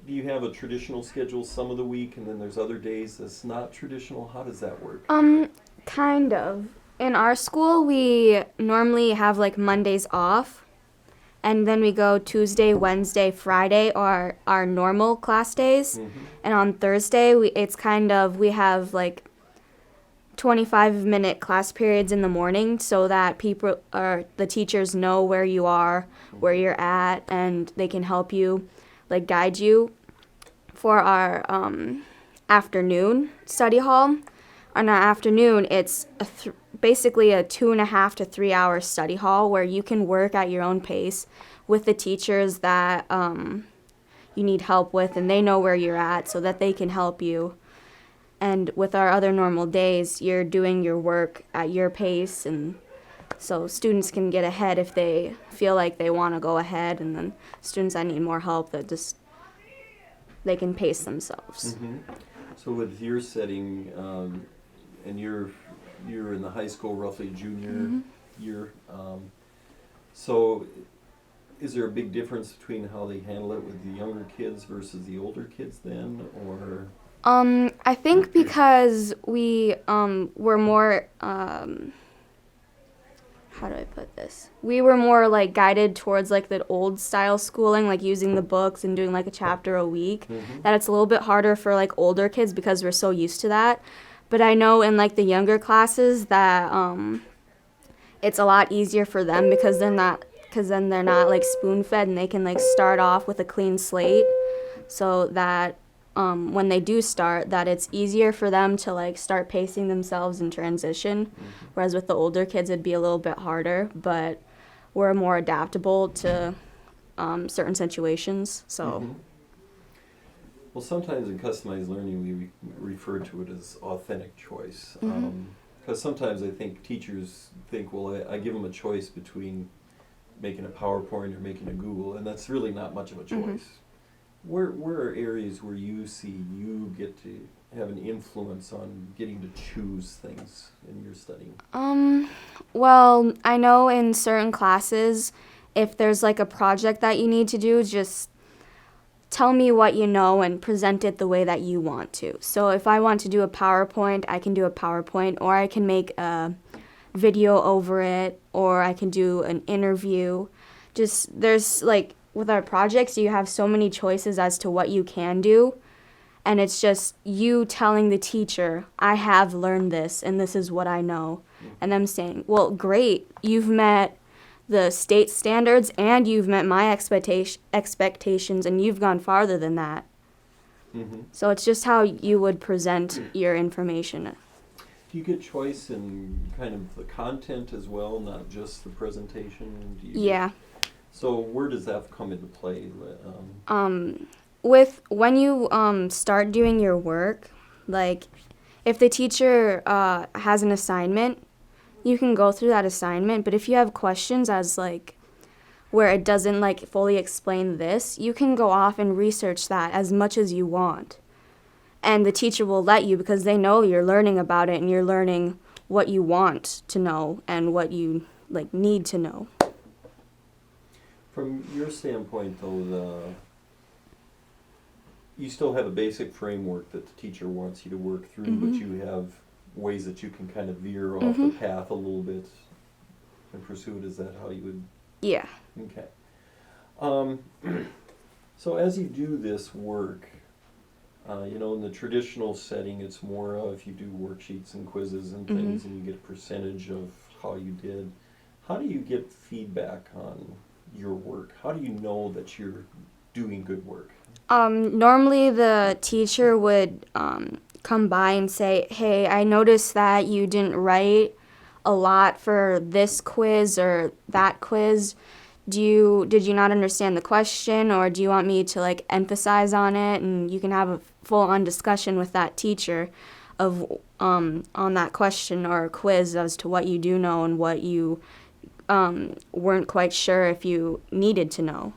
do you have a traditional schedule some of the week, and then there's other days that's not traditional? How does that work? Kind of. In our school, we normally have like Mondays off, and then we go Tuesday, Wednesday, Friday are our normal class days. Mm-hmm. And on Thursday, it's kind of, we have like 25-minute class periods in the morning so that people or the teachers know where you are, where you're at, and they can help you, like guide you. For our afternoon study hall, on our afternoon, it's basically a 2.5 to 3 hour study hall where you can work at your own pace with the teachers that you need help with, and they know where you're at so that they can help you. And with our other normal days, you're doing your work at your pace, and so students can get ahead if they feel like they want to go ahead, and then students that need more help, that just they can pace themselves. Mm-hmm. So with your setting, and you're in the high school, roughly junior year. So is there a big difference between how they handle it with the younger kids versus the older kids then, or? I think because we were more how do I put this? We were more like guided towards like the old style schooling, like using the books and doing like a chapter a week. That it's a little bit harder for like older kids because we're so used to that. But I know in like the younger classes that it's a lot easier for them because then they're not like spoon fed, and they can like start off with a clean slate, so that when they do start, that it's easier for them to like start pacing themselves in transition. Whereas with the older kids, it'd be a little bit harder, but we're more adaptable to certain situations. So. Mhm. Well, sometimes in customized learning, we refer to it as authentic choice. Because sometimes I think teachers think, well, I give them a choice between making a PowerPoint or making a Google, and that's really not much of a choice. Where are areas where you see you get to have an influence on getting to choose things in your studying? Well, I know in certain classes, if there's like a project that you need to do, just tell me what you know and present it the way that you want to. So if I want to do a PowerPoint, I can do a PowerPoint, or I can make a video over it, or I can do an interview. Just there's like with our projects, you have so many choices as to what you can do. And it's just you telling the teacher, I have learned this and this is what I know. And them saying, well, great, you've met the state standards and you've met my expectations, and you've gone farther than that. Mm-hmm. So it's just how you would present your information. Do you get choice in kind of the content as well, not just the presentation? Yeah. So where does that come into play? With when you start doing your work, like if the teacher has an assignment, you can go through that assignment. But if you have questions as like where it doesn't like fully explain this, you can go off and research that as much as you want. And the teacher will let you because they know you're learning about it and you're learning what you want to know and what you like need to know. From your standpoint, though, you still have a basic framework that the teacher wants you to work through, but you have ways that you can kind of veer off the path a little bit and pursue it. Is that how you would? Yeah. Okay. So as you do this work, in the traditional setting, it's more of you do worksheets and quizzes and things, and you get a percentage of how you did. How do you get feedback on your work? How do you know that you're doing good work? Normally the teacher would come by and say, hey, I noticed that you didn't write a lot for this quiz or that quiz. Did you not understand the question, or do you want me to like emphasize on it? And you can have a full-on discussion with that teacher of on that question or quiz as to what you do know and what you weren't quite sure if you needed to know.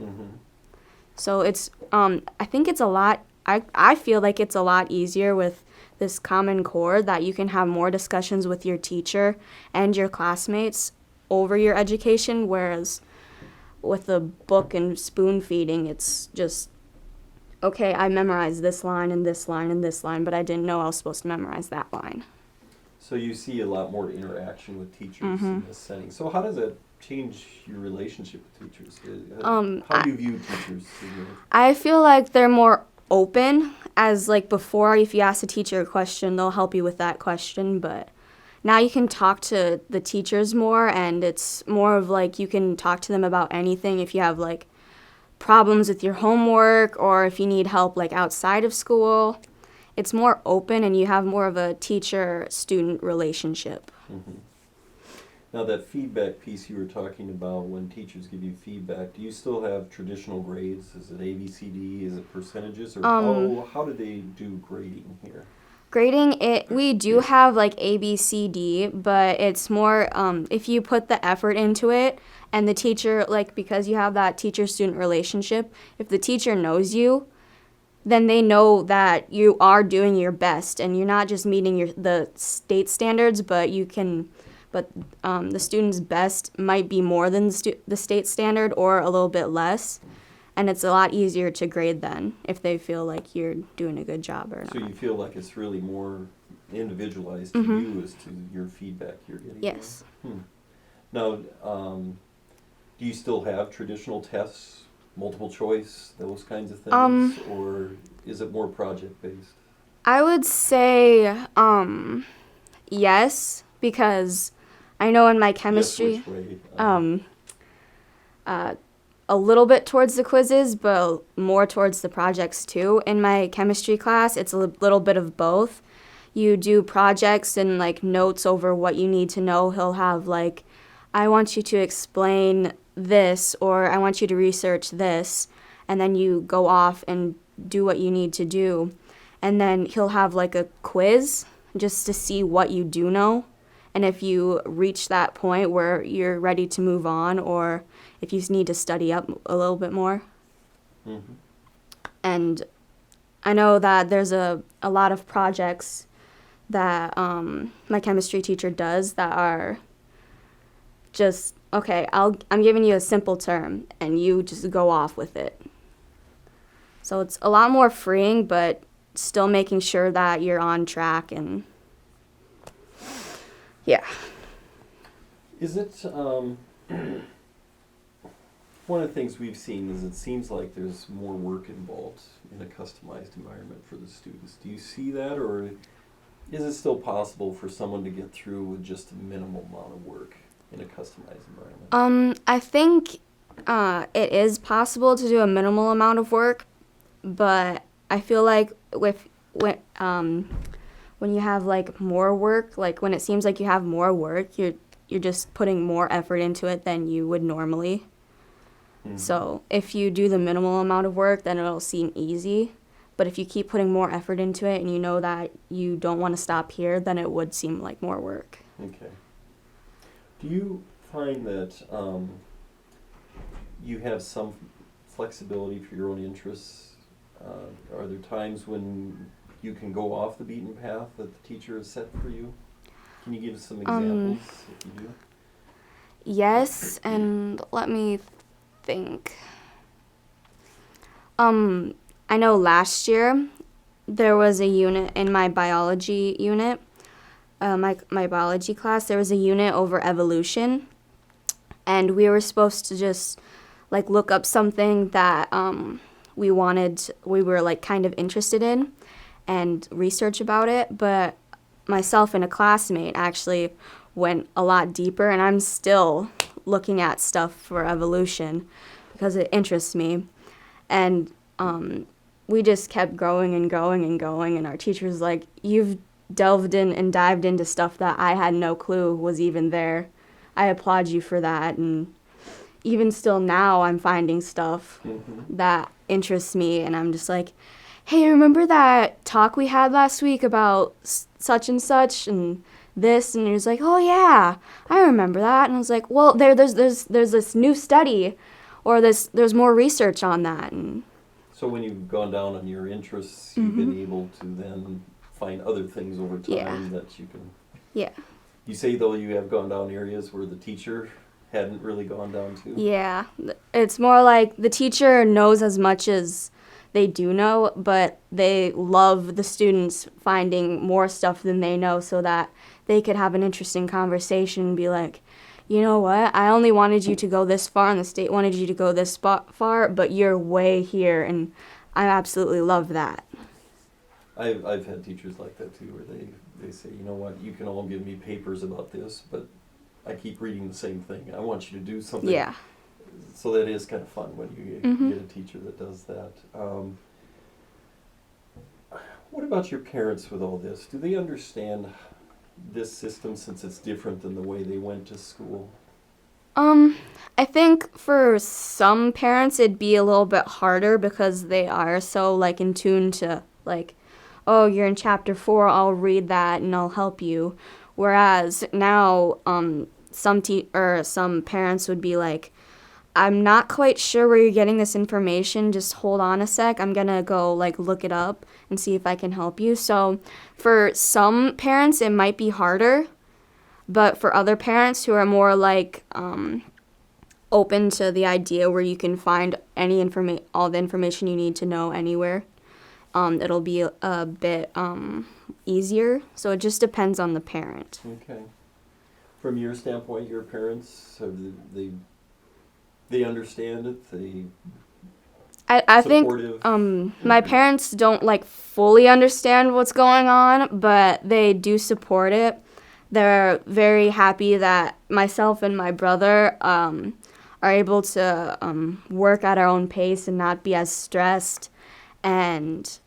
So it's I think it's a lot. I feel like it's a lot easier with this Common Core, that you can have more discussions with your teacher and your classmates over your education, whereas with the book and spoon feeding, it's just okay, I memorized this line and this line and this line, but I didn't know I was supposed to memorize that line. So you see a lot more interaction with teachers Mm-hmm. in this setting. So how does that change your relationship with teachers? How I, do you view teachers? I feel like they're more open, as like before, if you ask a teacher a question, they'll help you with that question, but now you can talk to the teachers more, and it's more of like you can talk to them about anything if you have like problems with your homework or if you need help like outside of school. It's more open and you have more of a teacher-student relationship. Mm-hmm. Now that feedback piece you were talking about, when teachers give you feedback, do you still have traditional grades? Is it A, B, C, D? Is it percentages? Or how do they do grading here? Grading, we do have like A, B, C, D, but it's more if you put the effort into it and the teacher, like because you have that teacher-student relationship, if the teacher knows you, then they know that you are doing your best and you're not just meeting the state standards, but the student's best might be more than the state standard or a little bit less. And it's a lot easier to grade then if they feel like you're doing a good job or not. So you feel like it's really more individualized to you as to your feedback you're getting? Yes. Now, do you still have traditional tests, multiple choice, those kinds of things? Or is it more project-based? I would say yes, because I know in my chemistry, Yes, which way? a little bit towards the quizzes, but more towards the projects too. In my chemistry class, it's a little bit of both. You do projects and like notes over what you need to know. He'll have like, I want you to explain this, or I want you to research this, and then you go off and do what you need to do. And then he'll have like a quiz just to see what you do know. And if you reach that point where you're ready to move on, or if you need to study up a little bit more. Mm-hmm. And I know that there's a lot of projects that my chemistry teacher does that are just, okay, I'm giving you a simple term, and you just go off with it. So it's a lot more freeing, but still making sure that you're on track and yeah. Is it, one of the things we've seen is it seems like there's more work involved in a customized environment for the students. Do you see that, or is it still possible for someone to get through with just a minimal amount of work in a customized environment? I think it is possible to do a minimal amount of work, but I feel like when you have like more work, like when it seems like you have more work, you're just putting more effort into it than you would normally. Mm-hmm. So if you do the minimal amount of work, then it'll seem easy. But if you keep putting more effort into it and you know that you don't want to stop here, then it would seem like more work. Okay. Do you find that you have some flexibility for your own interests? Are there times when you can go off the beaten path that the teacher has set for you? Can you give us some examples if you do? Yes, and let me think. I know last year there was a unit in my biology unit, my biology class, there was a unit over evolution, and we were supposed to just like look up something that we were like kind of interested in and research about it, but myself and a classmate actually went a lot deeper, and I'm still looking at stuff for evolution because it interests me. And we just kept going and going and going, and our teacher was like, you've delved in and dived into stuff that I had no clue was even there. I applaud you for that. And even still now, I'm finding stuff that interests me, and I'm just like, hey, remember that talk we had last week about such and such and this? And he was like, oh yeah, I remember that. And I was like, well, there's this new study, or there's more research on that. And so when you've gone down on your interests, you've been able to then find other things over time that you can. Yeah. You say though you have gone down areas where the teacher hadn't really gone down to? Yeah. It's more like the teacher knows as much as they do know, but they love the students finding more stuff than they know so that they could have an interesting conversation and be like, you know what, I only wanted you to go this far and the state wanted you to go this far, but you're way here, and I absolutely love that. I've had teachers like that too, where they say, you know what, you can all give me papers about this, but I keep reading the same thing. I want you to do something. Yeah. So that is kind of fun when you get a teacher that does that. What about your parents with all this? Do they understand this system since it's different than the way they went to school? I think for some parents it'd be a little bit harder because they are so like in tune to like, oh, you're in chapter 4, I'll read that and I'll help you. Whereas now, some parents would be like, I'm not quite sure where you're getting this information. Just hold on a sec. I'm gonna go like look it up and see if I can help you. So for some parents it might be harder, but for other parents who are more like open to the idea where you can find all the information you need to know anywhere, it'll be a bit easier. So it just depends on the parent. Okay. From your standpoint, your parents, they understand it? I think supportive? my parents don't like fully understand what's going on, but they do support it. They're very happy that myself and my brother are able to work at our own pace and not be as stressed, and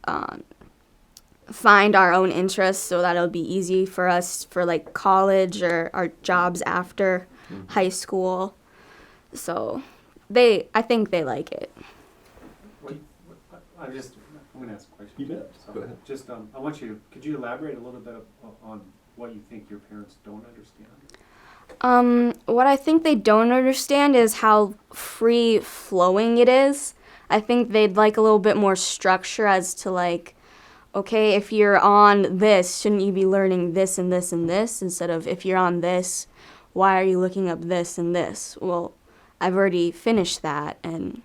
find our own interests so that it'll be easy for us for like college or our jobs after high school. So I think they like it. I'm going to ask a question. You bet. So Go ahead. Just, I want you to, could you elaborate a little bit on what you think your parents don't understand? What I think they don't understand is how free flowing it is. I think they'd like a little bit more structure as to like, okay, if you're on this, shouldn't you be learning this and this and this, instead of if you're on this, why are you looking up this and this? Well, I've already finished that, and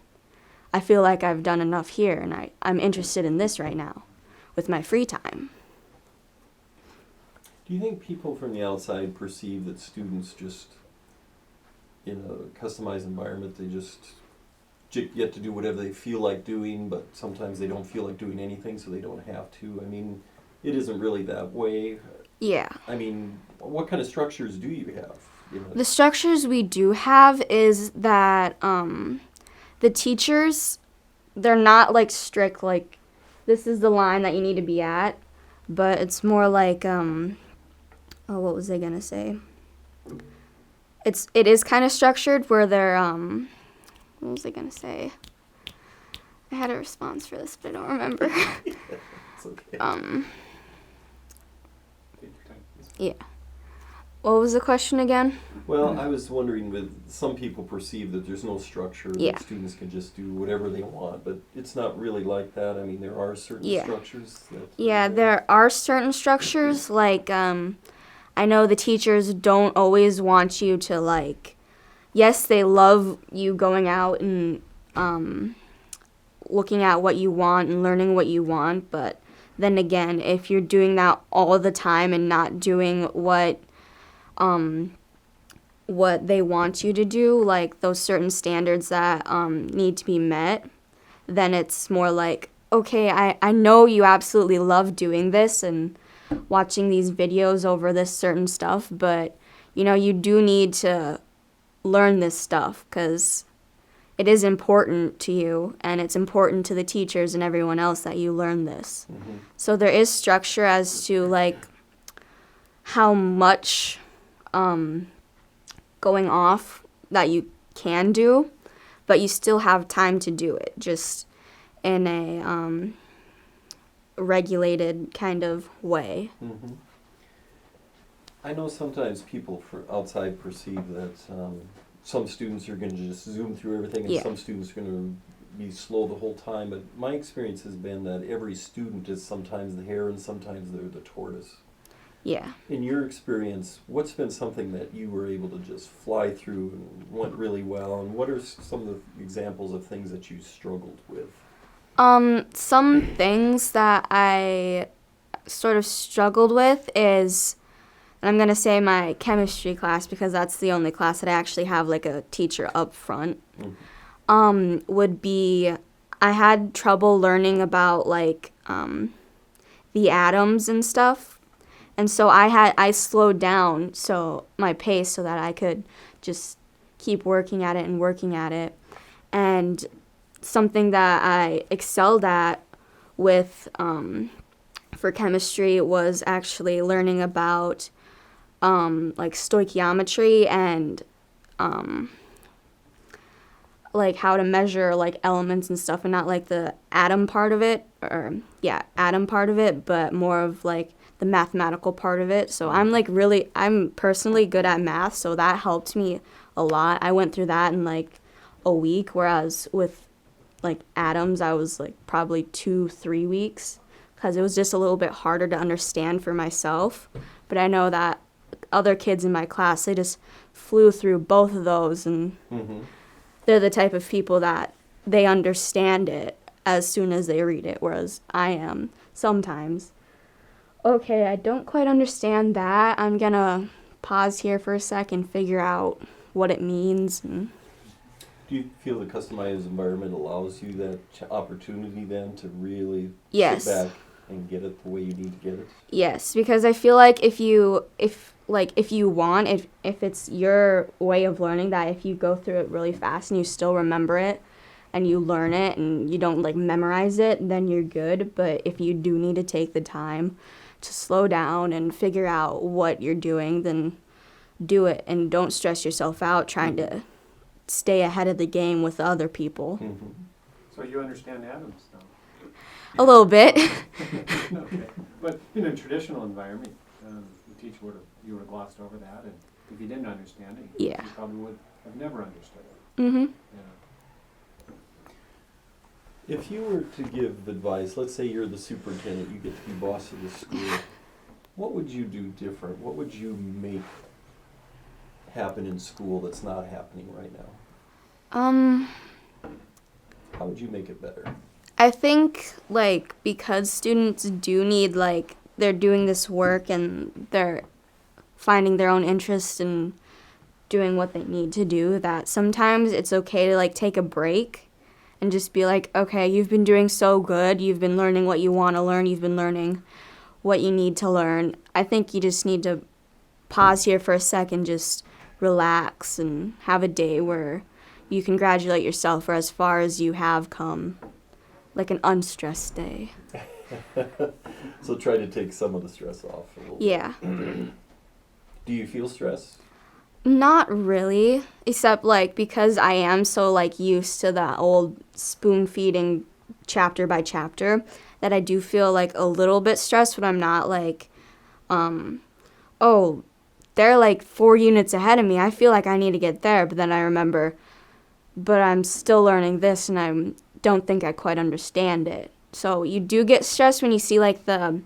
I feel like I've done enough here, and I'm interested in this right now with my free time. Do you think people from the outside perceive that students just, in a customized environment, they just get to do whatever they feel like doing, but sometimes they don't feel like doing anything, so they don't have to? I mean, it isn't really that way. Yeah. I mean, what kind of structures do you have? The structures we do have is that the teachers, they're not like strict, like this is the line that you need to be at, but it's more like, what was I gonna say? It is kind of structured where they're, what was I gonna say? I had a response for this, but I don't remember. It's okay. Yeah. What was the question again? Well, I was wondering, with some people perceive that there's no structure, Yeah. that students can just do whatever they want, but it's not really like that. I mean, there are certain structures that... Yeah, there are certain structures, like, I know the teachers don't always want you to, like, yes, they love you going out and looking at what you want and learning what you want, but then again, if you're doing that all the time and not doing what they want you to do, like those certain standards that need to be met, then it's more like, okay, I know you absolutely love doing this and watching these videos over this certain stuff, but you do need to learn this stuff because it is important to you, and it's important to the teachers and everyone else that you learn this. Mm-hmm. So there is structure as to like how much going off that you can do, but you still have time to do it, just in a regulated kind of way. Mm-hmm. I know sometimes people from outside perceive that some students are going to just zoom through everything, and some students are going to be slow the whole time, but my experience has been that every student is sometimes the hare and sometimes they're the tortoise. Yeah. In your experience, what's been something that you were able to just fly through and went really well, and what are some of the examples of things that you struggled with? Some things that I sort of struggled with is, and I'm going to say my chemistry class because that's the only class that I actually have like a teacher up front, would be I had trouble learning about like the atoms and stuff. And so I slowed down so my pace so that I could just keep working at it and working at it. And something that I excelled at with for chemistry was actually learning about like stoichiometry and like how to measure like elements and stuff, and not like the atom part of it, atom part of it, but more of like the mathematical part of it. So I'm personally good at math, so that helped me a lot. I went through that in like a week, whereas with like atoms I was like probably 2-3 weeks, because it was just a little bit harder to understand for myself. But I know that other kids in my class, they just flew through both of those, and they're the type of people that they understand it as soon as they read it, whereas I am sometimes, okay, I don't quite understand that. I'm gonna pause here for a second, figure out what it means. And do you feel the customized environment allows you that opportunity then to really yes. sit back and get it the way you need to get it? Yes, because I feel like if it's your way of learning, that if you go through it really fast and you still remember it and you learn it and you don't like memorize it, then you're good. But if you do need to take the time to slow down and figure out what you're doing, then do it, and don't stress yourself out trying to stay ahead of the game with other people. So you understand atoms now? A little bit. Okay. But in a traditional environment, the teacher you would have glossed over that, and if you didn't understand it, you probably would have never understood it. Mm-hmm. Yeah. If you were to give advice, let's say you're the superintendent, you get to be boss of the school, what would you do different? What would you make happen in school that's not happening right now? How would you make it better? I think, like, because students do need, like, they're doing this work and they're finding their own interest in doing what they need to do, that sometimes it's okay to, like, take a break and just be like, okay, you've been doing so good, you've been learning what you want to learn, you've been learning what you need to learn. I think you just need to pause here for a second, just relax and have a day where you congratulate yourself for as far as you have come. Like an unstressed day. So try to take some of the stress off a little Yeah. bit. Do you feel stress? Not really, except like because I am so like used to that old spoon feeding chapter by chapter, that I do feel like a little bit stressed when I'm not like, oh, they're like 4 units ahead of me. I feel like I need to get there, but then I remember, but I'm still learning this and I don't think I quite understand it. So you do get stressed when you see like the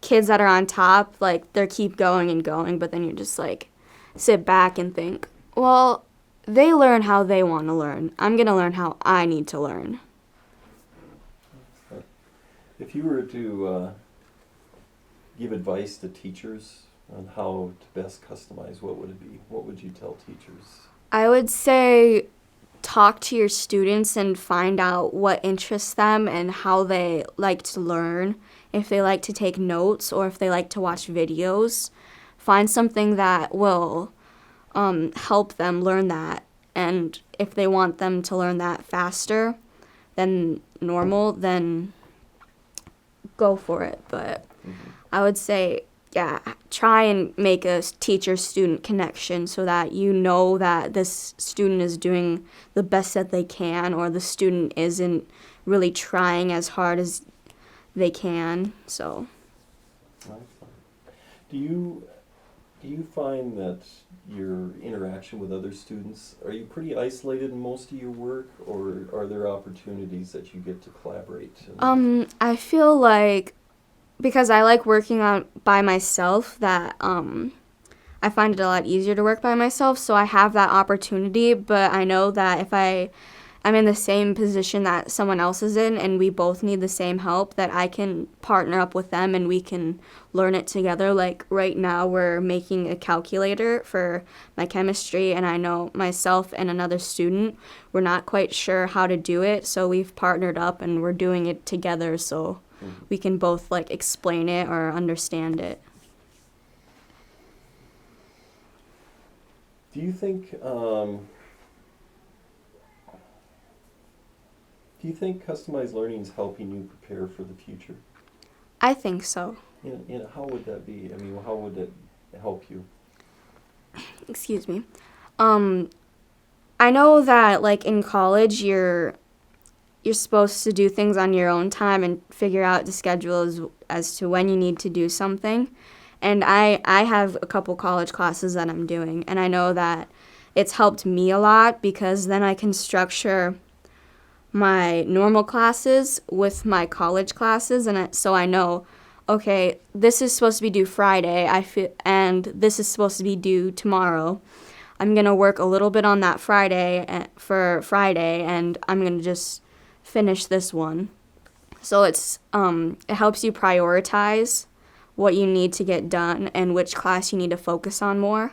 kids that are on top, like they keep going and going, but then you just like sit back and think, well, they learn how they want to learn. I'm going to learn how I need to learn. If you were to give advice to teachers on how to best customize, what would it be? What would you tell teachers? I would say talk to your students and find out what interests them and how they like to learn. If they like to take notes or if they like to watch videos, find something that will help them learn that. And if they want them to learn that faster than normal, then go for it. But I would say, yeah, try and make a teacher-student connection so that you know that this student is doing the best that they can, or the student isn't really trying as hard as they can. So, do you find that your interaction with other students, are you pretty isolated in most of your work, or are there opportunities that you get to collaborate? I feel like, because I like working by myself, that I find it a lot easier to work by myself, so I have that opportunity. But I know that if I I'm in the same position that someone else is in and we both need the same help, that I can partner up with them and we can learn it together. Like right now we're making a calculator for my chemistry, and I know myself and another student, we're not quite sure how to do it, so we've partnered up and we're doing it together so we can both like explain it or understand it. Do you think customized learning is helping you prepare for the future? I think so. How would that be? I mean, how would it help you? Excuse me. I know that like in college you're supposed to do things on your own time and figure out the schedule as to when you need to do something. And I have a couple college classes that I'm doing, and I know that it's helped me a lot because then I can structure my normal classes with my college classes, and so I know, okay, this is supposed to be due Friday, and this is supposed to be due tomorrow. I'm going to work a little bit on that for Friday, and I'm going to just finish this one. So it helps you prioritize what you need to get done and which class you need to focus on more.